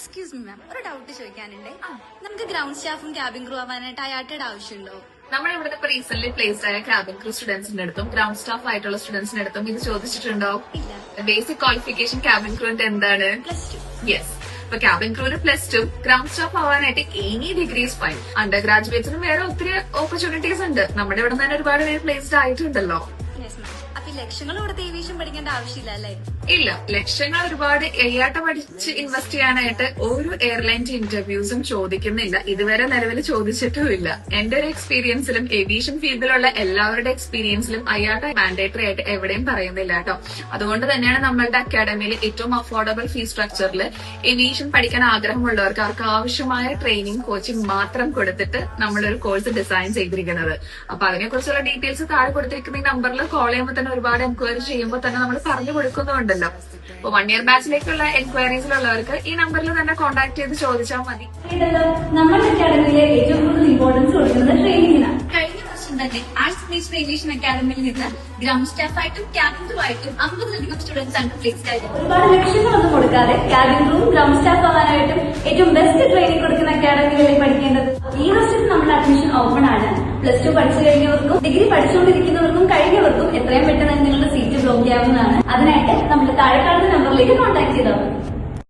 Excuse me ma'am, ഒരു doubt ചോദിക്കാനുണ്ട്. നമുക്ക് ഗ്രൗണ്ട് സ്റ്റാഫും ക്യാബിൻ ക്രൂ ആവാനായിട്ട് അയാട്ടയുടെ ആവശ്യമുണ്ടോ? നമ്മുടെ ഇവിടെ ഇപ്പൊ റീസെന്റ് പ്ലേസ്ഡ് ആയ ക്യാബിൻ ക്രൂ സ്റ്റുഡൻസിന്റെ അടുത്തും ഗ്രൗണ്ട് സ്റ്റാഫ് ആയിട്ടുള്ള സ്റ്റുഡൻസിന്റെ അടുത്തും ഇത് ചോദിച്ചിട്ടുണ്ടോ? ഇല്ല. ബേസിക് ക്വാളിഫിക്കേഷൻ ക്യാബിൻ ക്രൂവിന്റെ എന്താണ്? +2. യെസ്. ഇപ്പൊ ക്യാബിൻ ക്രൂവിന് +2, ഗ്രൗണ്ട് സ്റ്റാഫ് ആവാനായിട്ട് എനി ഡിഗ്രീസ് ഫൈൻ. അണ്ടർ ഗ്രാജുവേറ്റ്സിനും വേറെ ഒത്തിരി ഓപ്പർച്യൂണിറ്റീസ് ഉണ്ട്. നമ്മുടെ ഇവിടെ തന്നെ ഒരുപാട് പേര് പ്ലേസ്ഡ് ആയിട്ടുണ്ടല്ലോ. Yes ma'am. അപ്പൊ ഈ ലക്ഷങ്ങൾ കൊടുത്ത് ഏവിയേഷൻ പഠിക്കേണ്ട ആവശ്യമില്ല അല്ലേ? ഇല്ല, ലക്ഷങ്ങൾ ഒരുപാട് എയ്യാട്ടം പഠിച്ച് ഇൻവെസ്റ്റ് ചെയ്യാനായിട്ട് ഒരു എയർലൈൻ്റെ ഇന്റർവ്യൂസും ചോദിക്കുന്നില്ല. ഇതുവരെ നിലവിൽ ചോദിച്ചിട്ടുമില്ല. എന്റെ ഒരു എക്സ്പീരിയൻസിലും ഏവിയേഷൻ ഫീൽഡിലുള്ള എല്ലാവരുടെ എക്സ്പീരിയൻസിലും അയ്യാട്ട മാൻഡേറ്ററി ആയിട്ട് എവിടെയും പറയുന്നില്ല കേട്ടോ. അതുകൊണ്ട് തന്നെയാണ് നമ്മളുടെ അക്കാഡമിയിൽ ഏറ്റവും അഫോർഡബിൾ ഫീസ് സ്ട്രക്ചറിൽ ഏവിയേഷൻ പഠിക്കാൻ ആഗ്രഹമുള്ളവർക്ക് അവർക്ക് ആവശ്യമായ ട്രെയിനിങ് കോച്ചിങ് മാത്രം കൊടുത്തിട്ട് നമ്മളൊരു കോഴ്സ് ഡിസൈൻ ചെയ്തിരിക്കുന്നത്. അപ്പൊ അതിനെക്കുറിച്ചുള്ള ഡീറ്റെയിൽസ് താഴെ കൊടുത്തിരിക്കുന്ന ഈ നമ്പറിൽ കോൾ ചെയ്യുമ്പോൾ തന്നെ ഒരുപാട് എൻക്വയറി ചെയ്യുമ്പോൾ തന്നെ നമ്മൾ പറഞ്ഞു കൊടുക്കുന്നുണ്ടല്ലോ. അപ്പൊ 1 ഇയർ ബാച്ചിലേക്കുള്ള എൻക്വയറീസിലുള്ളവർക്ക് ഈ നമ്പറിൽ തന്നെ കോൺടാക്ട് ചെയ്ത് ചോദിച്ചാൽ മതി. നമ്മുടെ അക്കാഡമിയിലെ ഏറ്റവും കൂടുതൽ ഇമ്പോർട്ടൻസ് കൊടുക്കുന്നത് ട്രെയിനിങ്ങിനാണ്. കഴിഞ്ഞ വർഷം തന്നെ ആർട്സ് ബേസ്ഡ് ഏവിയേഷൻ അക്കാദമിയിൽ നിന്ന് ഗ്രൗണ്ട് സ്റ്റാഫായിട്ടും ക്യാബിൻ ക്രൂ ആയിട്ടും 50 സ്റ്റുഡൻസ് ആണ് പ്ലേസ്ഡ് ആയത്. ഒരുപാട് ലക്ഷ്യങ്ങളൊന്നും കൊടുക്കാതെ ക്യാബിൻ ക്രൂ ഗ്രൗണ്ട് സ്റ്റാഫ് ആവാനായിട്ടും ഏറ്റവും ബെസ്റ്റ് ട്രെയിനിങ് കൊടുക്കുന്ന അക്കാഡമികളിൽ പഠിക്കേണ്ടത്. ഈ വർഷത്തിൽ നമ്മുടെ അഡ്മിഷൻ ഓപ്പൺ ആണ്. +2 പഠിച്ചു കഴിഞ്ഞവർക്കും ഡിഗ്രി പഠിച്ചുകൊണ്ടിരിക്കുന്നവർക്കും കഴിഞ്ഞവർക്കും എത്രയും പെട്ടെന്ന് നിങ്ങളുടെ സീറ്റ് ബ്ലോക്ക് ചെയ്യാവുന്നതാണ്. അതിനായിട്ട് നമ്മൾ താഴെ കാണുന്ന നമ്പറിലേക്ക് കോൺടാക്ട് ചെയ്താൽ മതി.